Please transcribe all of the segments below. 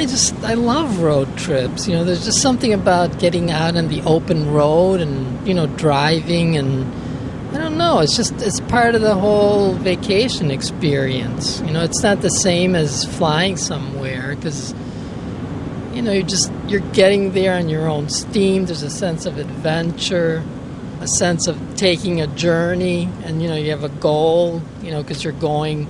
I love road trips. There's just something about getting out on the open road and, driving, and I don't know, it's part of the whole vacation experience. It's not the same as flying somewhere because, you're getting there on your own steam. There's a sense of adventure, a sense of taking a journey, and, you have a goal, because you're going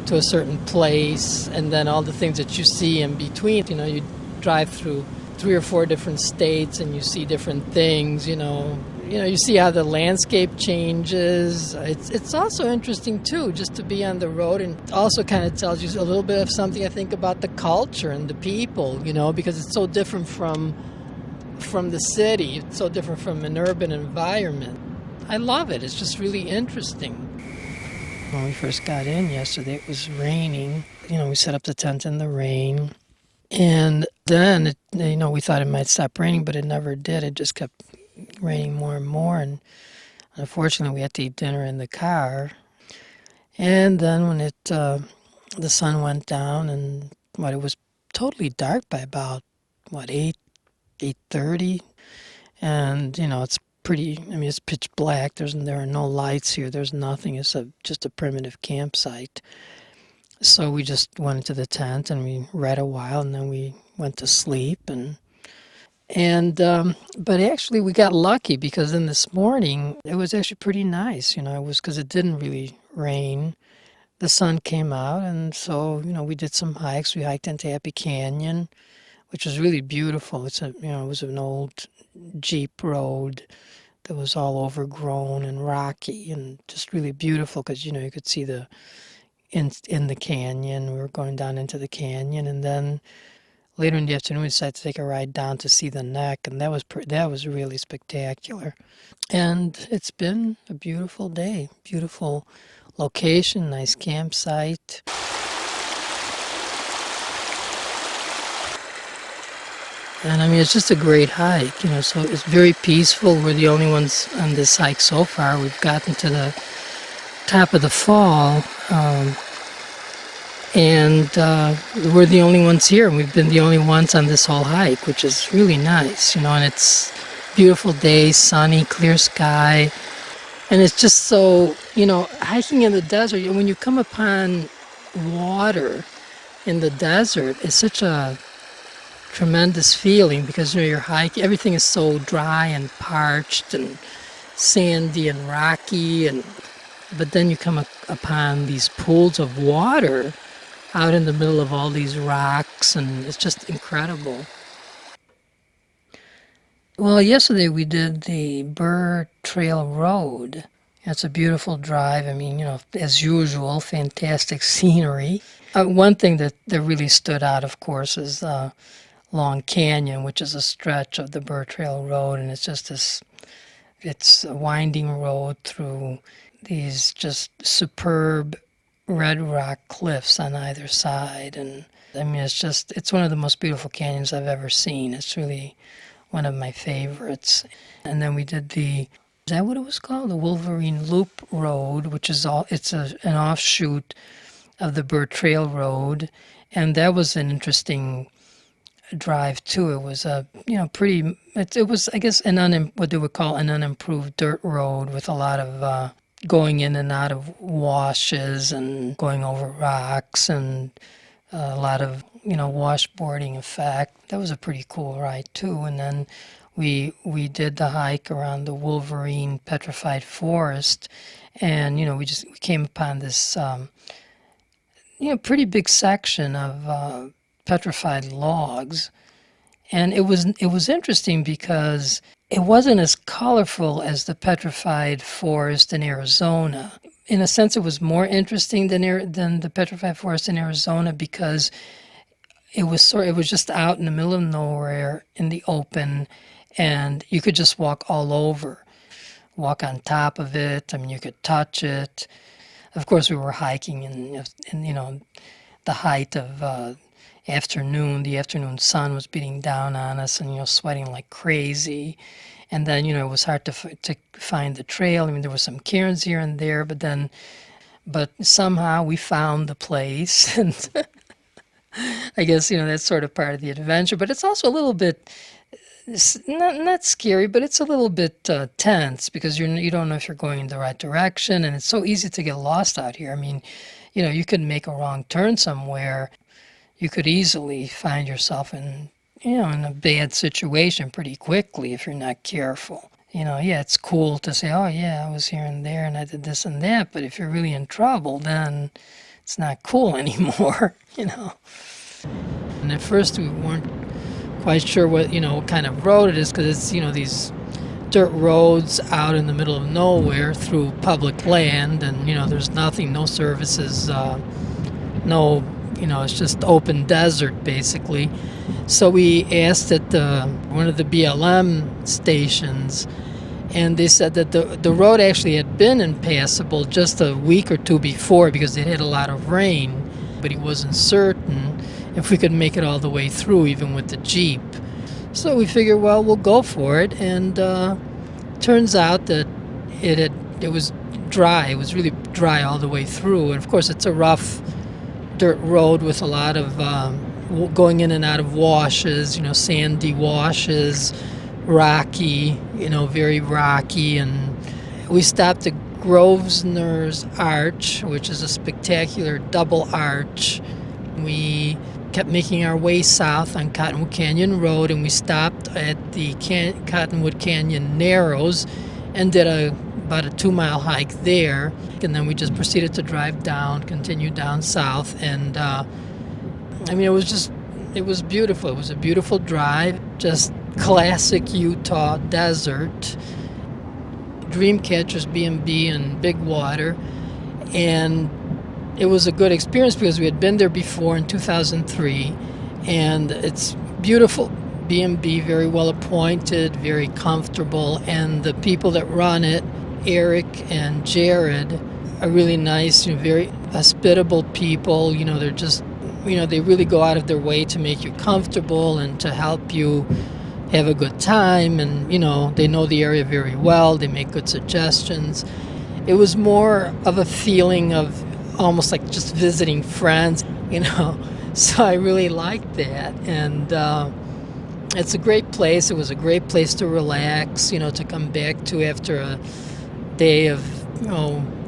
to a certain place, and then all the things that you see in between. You drive through 3 or 4 different states and you see different things. You see how the landscape changes. It's also interesting too, just to be on the road, and also kind of tells you a little bit of something, I think, about the culture and the people. Because it's so different from the city. It's so different from an urban environment. I love it. It's just really interesting. When we first got in yesterday, it was raining. We set up the tent in the rain. And then, we thought it might stop raining, but it never did. It just kept raining more and more. And unfortunately, we had to eat dinner in the car. And then when the sun went down, and it was totally dark by about, 8:30. And, it's it's pitch black. There are no lights here. There's nothing. It's just a primitive campsite. So we just went into the tent and we read a while, and then we went to sleep. But actually we got lucky, because then this morning it was actually pretty nice. It was because it didn't really rain. The sun came out, and so we did some hikes. We hiked into Happy Canyon, which was really beautiful. It was an old Jeep road that was all overgrown and rocky, and just really beautiful because you could see in the canyon. We were going down into the canyon, and then later in the afternoon we decided to take a ride down to see the neck, and that was really spectacular. And it's been a beautiful day, beautiful location, nice campsite. And it's just a great hike, so it's very peaceful. We're the only ones on this hike so far. We've gotten to the top of the fall, and we're the only ones here. We've been the only ones on this whole hike, which is really nice, and it's a beautiful day, sunny, clear sky. And it's just so, hiking in the desert, when you come upon water in the desert, it's such a tremendous feeling, because you're hiking, everything is so dry and parched and sandy and rocky, but then you come upon these pools of water out in the middle of all these rocks, and it's just incredible. Well, yesterday we did the Burr Trail Road. It's a beautiful drive. As usual, fantastic scenery. One thing that really stood out, of course, is Long Canyon, which is a stretch of the Burr Trail Road, and it's a winding road through these just superb red rock cliffs on either side. And it's one of the most beautiful canyons I've ever seen. It's really one of my favorites. And then we did is that what it was called? The Wolverine Loop Road, which is an offshoot of the Burr Trail Road. And that was an interesting drive too. It was it was, I guess, what they would call an unimproved dirt road, with a lot of going in and out of washes and going over rocks, and a lot of washboarding effect. That was a pretty cool ride too. And then we did the hike around the Wolverine Petrified Forest, and we came upon this pretty big section of petrified logs. And it was interesting because it wasn't as colorful as the petrified forest in Arizona. In a sense, it was more interesting than the petrified forest in Arizona, because it was just out in the middle of nowhere in the open, and you could just walk all over, walk on top of it. You could touch it. Of course, we were hiking in the height of afternoon. The afternoon sun was beating down on us, and sweating like crazy. And then it was hard to find the trail. There were some cairns here and there, but somehow we found the place. And I guess, that's sort of part of the adventure, but it's also a little bit not scary, but it's a little bit tense because you don't know if you're going in the right direction, and it's so easy to get lost out here. I mean, you could make a wrong turn somewhere. You could easily find yourself in a bad situation pretty quickly if you're not careful. Yeah, it's cool to say, oh yeah, I was here and there and I did this and that, but if you're really in trouble, then it's not cool anymore. And at first we weren't quite sure what kind of road it is because it's, these dirt roads out in the middle of nowhere through public land, and, there's nothing, no services, no, it's just open desert basically. So we asked at one of the BLM stations, and they said that the road actually had been impassable just a week or two before because it had a lot of rain, but he wasn't certain if we could make it all the way through even with the Jeep. So we figured, well, we'll go for it, and turns out that it was dry. It was really dry all the way through, and of course it's a rough dirt road with a lot of going in and out of washes, sandy washes, rocky, very rocky. And we stopped at Grosvenor's Arch, which is a spectacular double arch. We kept making our way south on Cottonwood Canyon Road, and we stopped at the Cottonwood Canyon Narrows and did about a 2-mile hike there. And then we just proceeded to drive down, continue down south, and it was beautiful. It was a beautiful drive, just classic Utah desert. Dreamcatcher's B&B in Big Water, and it was a good experience because we had been there before in 2003, and it's beautiful B&B, very well appointed, very comfortable, and the people that run it, Eric and Jared, are really nice, very hospitable people. They're just, they really go out of their way to make you comfortable and to help you have a good time, and they know the area very well. They make good suggestions. It was more of a feeling of almost like just visiting friends, so I really liked that. And it's a great place. It was a great place to relax, to come back to after a day of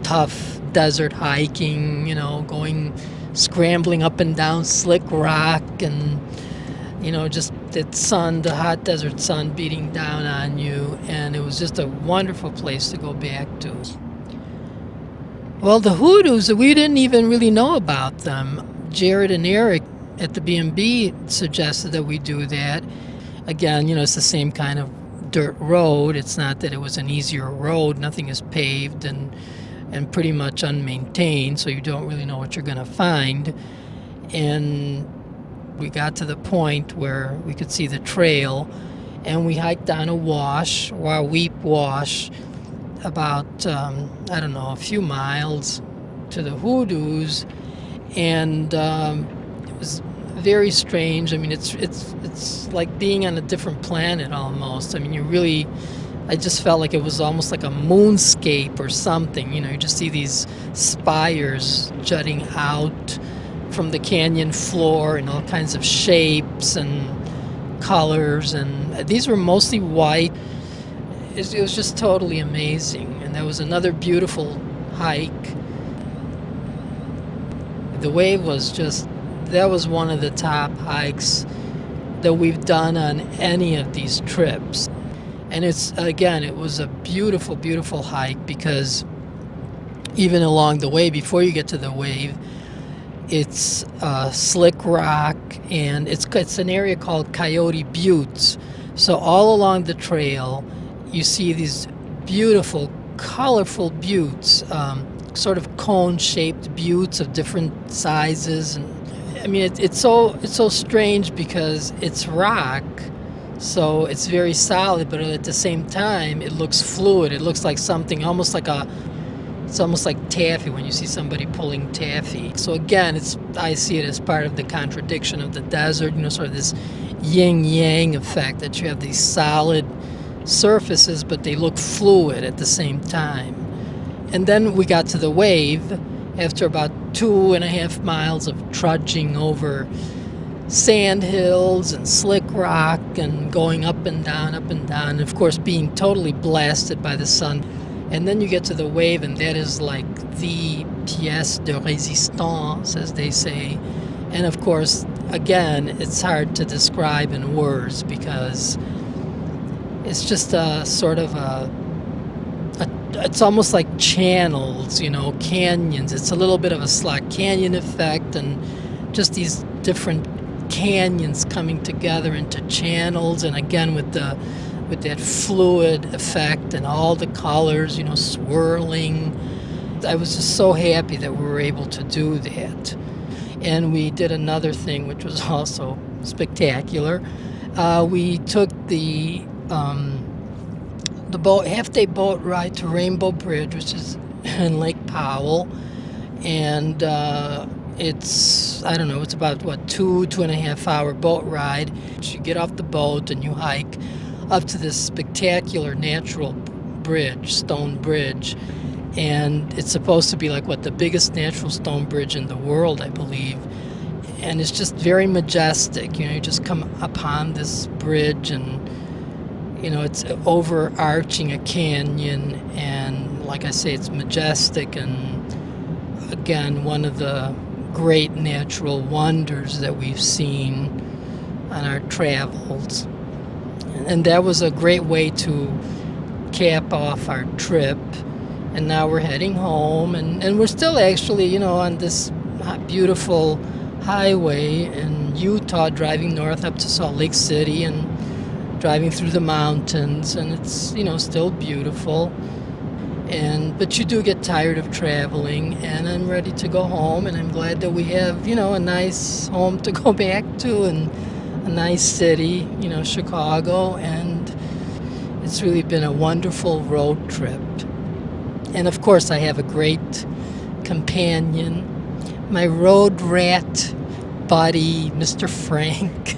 tough desert hiking, going scrambling up and down slick rock, and just the hot desert sun beating down on you. And it was just a wonderful place to go back to. Well, the hoodoos, we didn't even really know about them. Jared and Eric at the B&B suggested that we do that. Again, it's the same kind of dirt road. It's not that it was an easier road. Nothing is paved and pretty much unmaintained, so you don't really know what you're going to find. And we got to the point where we could see the trail, and we hiked down a Weep Wash, about, a few miles to the hoodoos, and it was very strange. It's like being on a different planet almost. I just felt like it was almost like a moonscape or something. You just see these spires jutting out from the canyon floor in all kinds of shapes and colors, and these were mostly white. It was just totally amazing, and that was another beautiful hike. The wave that was one of the top hikes that we've done on any of these trips. And it was a beautiful, beautiful hike because even along the way, before you get to the wave, it's slick rock, and it's an area called Coyote Buttes. So all along the trail, you see these beautiful, colorful buttes, sort of cone-shaped buttes of different sizes. And it's so strange because it's rock, so it's very solid, but at the same time, it looks fluid. It looks like something it's almost like taffy when you see somebody pulling taffy. So again, I see it as part of the contradiction of the desert, sort of this yin-yang effect, that you have these solid surfaces, but they look fluid at the same time. And then we got to the wave, after about 2.5 miles of trudging over sand hills and slick rock and going up and down, up and down, and of course being totally blasted by the sun. And then you get to the wave, and that is like the pièce de résistance, as they say. And of course, again, it's hard to describe in words because it's just a sort of it's almost like channels, canyons. It's a little bit of a slot canyon effect, and just these different canyons coming together into channels, and again with that fluid effect and all the colors, swirling. I was just so happy that we were able to do that. And we did another thing which was also spectacular. We took the boat half-day boat ride to Rainbow Bridge, which is in Lake Powell, and it's, I don't know, it's about 2.5 hour boat ride. You get off the boat and you hike up to this spectacular natural bridge, stone bridge, and it's supposed to be like the biggest natural stone bridge in the world, I believe. And it's just very majestic. You just come upon this bridge, and it's overarching a canyon, and like I say, it's majestic, and again, one of the great natural wonders that we've seen on our travels. And that was a great way to cap off our trip. And now we're heading home, and we're still actually, on this beautiful highway in Utah, driving north up to Salt Lake City and driving through the mountains, and it's, still beautiful. But you do get tired of traveling, and I'm ready to go home, and I'm glad that we have, a nice home to go back to, and a nice city, Chicago, and it's really been a wonderful road trip. And of course, I have a great companion, my road rat buddy, Mr. Frank.